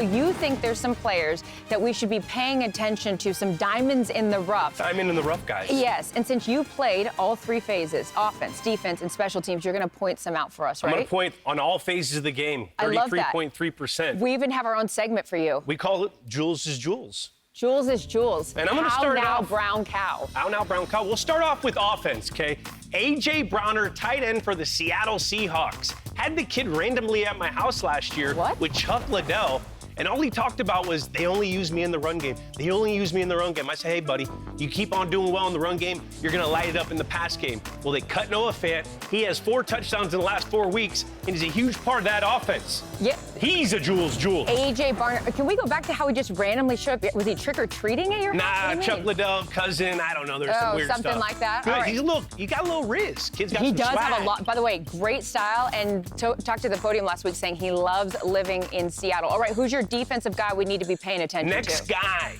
You think there's some players that we should be paying attention to, some diamonds in the rough. Diamond in the rough, guys. Yes, and since you played all three phases, offense, defense, and special teams, you're going to point some out for us, right? I'm going to point on all phases of the game, 33.3%. We even have our own segment for you. We call it Jules is Jules. Jules is Jules. And I'm going to start How now, off, brown cow. How now, brown cow. We'll start off with offense, okay? A.J. Browner, tight end for the Seattle Seahawks. Had the kid randomly at my house last year with Chuck Liddell. And all he talked about was, they only use me in the run game. They only use me in the run game. I said, hey, buddy, you keep on doing well in the run game, you're going to light it up in the pass game. Well, they cut Noah Fant. He has 4 touchdowns in the last 4 weeks, and he's a huge part of that offense. Yeah. He's a Jules. A.J. Barner. Can we go back to how he just randomly showed up? Was he trick-or-treating at your house? Nah, Chuck Liddell, cousin, I don't know. There's some weird something stuff. like that? Good. All right. He got a little riz. Kid's got he some does swag. have a lot. By the way, great style, and talked to the podium last week saying he loves living in Seattle. All right, who's your defensive guy we need to be paying attention to? Next guy,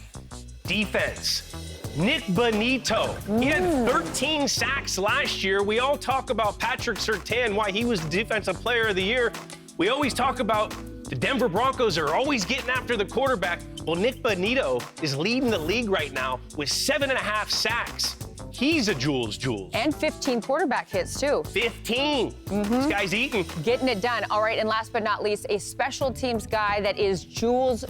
defense. Nick Bonito. He had 13 sacks last year. We all talk about Patrick Surtain, why he was the defensive player of the year. We always talk about the Denver Broncos are always getting after the quarterback. Well, Nick Bonito is leading the league right now with 7.5 sacks. He's a Jules. And 15 quarterback hits, too. 15. This guy's eating. Getting it done. All right, and last but not least, a special teams guy that is Jules.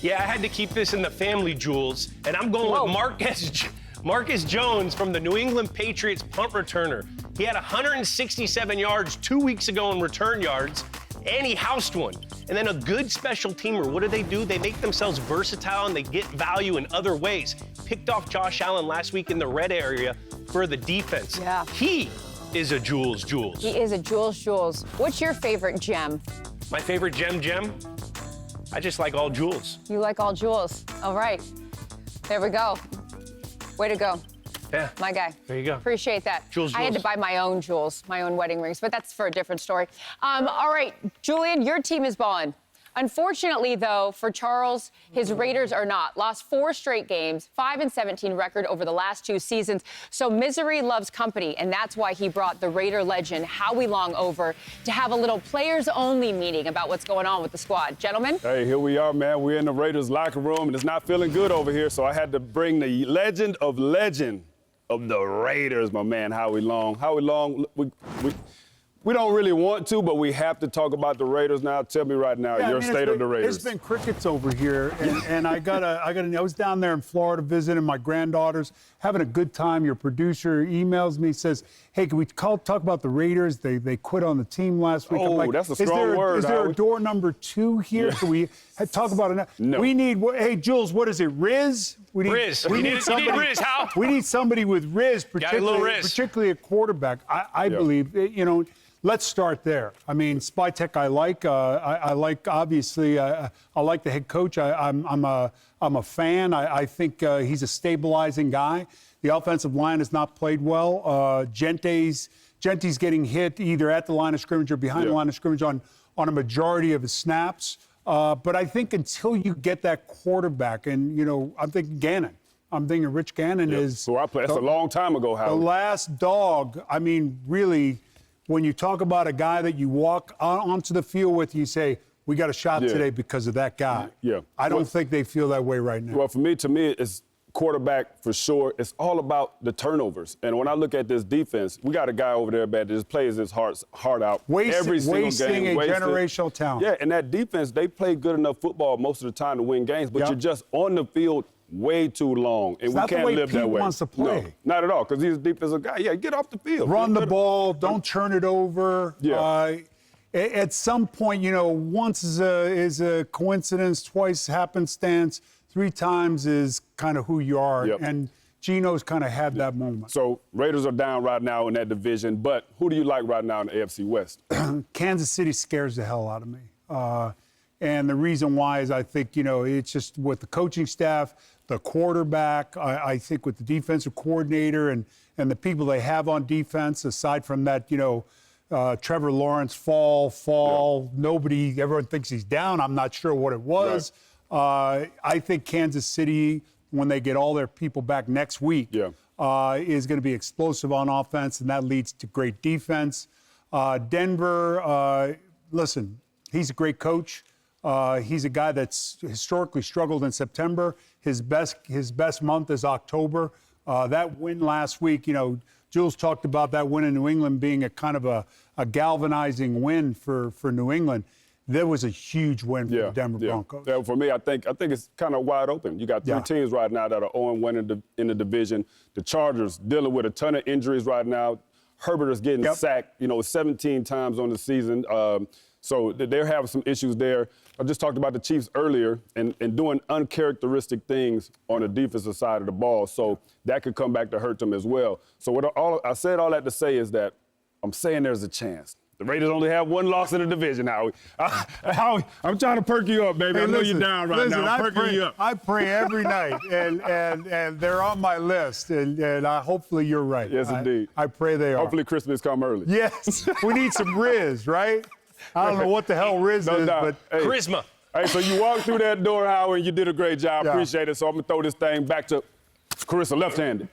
Yeah, I had to keep this in the family Jules, and I'm going with Marcus Jones from the New England Patriots punt returner. He had 167 yards 2 weeks ago in return yards, and he housed one. And then a good special teamer, what do? They make themselves versatile and they get value in other ways. Picked off Josh Allen last week in the red area for the defense. Yeah. He is a Jules. He is a Jules. What's your favorite gem? My favorite gem? I just like all Jules. You like all Jules. All right. There we go. Way to go. Yeah. My guy. There you go. Appreciate that. Jules. I had to buy my own jewels, my own wedding rings, but that's for a different story. All right, Julian, your team is balling. Unfortunately, though, for Charles, his Raiders are not. Lost 4 straight games, 5-17 record over the last 2 seasons. So misery loves company, and that's why he brought the Raider legend, Howie Long, over to have a little players-only meeting about what's going on with the squad. Gentlemen? Hey, here we are, man. We're in the Raiders locker room, and it's not feeling good over here, so I had to bring the legend of the Raiders, my man, Howie Long. Howie Long, we don't really want to, but we have to talk about the Raiders now. Tell me right now, your state of the Raiders. It's been crickets over here, and I was down there in Florida visiting my granddaughters, having a good time. Your producer emails me, says, hey, can we talk about the Raiders? They quit on the team last week. Oh, like, that's a strong word, Is there Howie. a door number 2 here? Yeah. Can we talk about it? No. We need, hey, Jules, what is it, Riz? Riz. You need Riz, How? We need somebody with Riz, Got a little Riz. particularly a quarterback. I believe, let's start there. I mean, Spytek, I like. I like, obviously, I like the head coach. I'm a fan. I think he's a stabilizing guy. The offensive line has not played well. Gente's getting hit either at the line of scrimmage or behind the line of scrimmage on a majority of his snaps. But I think until you get that quarterback, and, I'm thinking Gannon. I'm thinking Rich Gannon is. So I played. That's a long time ago, Howard. The last dog. I mean, really, when you talk about a guy that you walk onto the field with, you say, we got a shot today because of that guy. Yeah. I don't think they feel that way right now. Well, to me, it's quarterback for sure. It's all about the turnovers. And when I look at this defense, we got a guy over there that just plays his heart out every single game. Wasting a generational talent. Yeah, and that defense, they play good enough football most of the time to win games, but you're just on the field way too long, and we can't live that way. Wants to play. No, not at all, because he's a defensive guy. Yeah, get off the field. Run the ball. Don't turn it over. Yeah. At some point, once is a coincidence, twice happenstance, 3 times is kind of who you are. Yep. And Geno's kind of had that moment. So Raiders are down right now in that division, but who do you like right now in the AFC West? Kansas City scares the hell out of me. And the reason why is I think, it's just with the coaching staff, the quarterback, I think with the defensive coordinator and the people they have on defense, aside from that, Trevor Lawrence fall, everyone thinks he's down. I'm not sure what it was. Right. I think Kansas City, when they get all their people back next week, is going to be explosive on offense, and that leads to great defense. Denver, listen, he's a great coach. He's a guy that's historically struggled in September. His best month is October. That win last week, Jules talked about that win in New England being a kind of a galvanizing win for New England. That was a huge win for the Denver Broncos. Yeah, for me, I think it's kind of wide open. You got three teams right now that are 0-1 in the division. The Chargers dealing with a ton of injuries right now. Herbert is getting sacked, 17 times on the season. So they're having some issues there. I just talked about the Chiefs earlier and doing uncharacteristic things on the defensive side of the ball. So that could come back to hurt them as well. So I said all that to say is that I'm saying there's a chance. The Raiders only have one loss in the division, Howie. Howie, I'm trying to perk you up, baby. I know you're down right now. I'm perking you up. I pray every night, and they're on my list, and hopefully you're right. Yes, indeed. I pray they are. Hopefully Christmas come early. Yes. We need some Riz, right? I don't know what the hell Riz is, but hey, charisma. Hey, so you walked through that door, Howie, and you did a great job. Appreciate it. So I'm going to throw this thing back to Carissa, left-handed.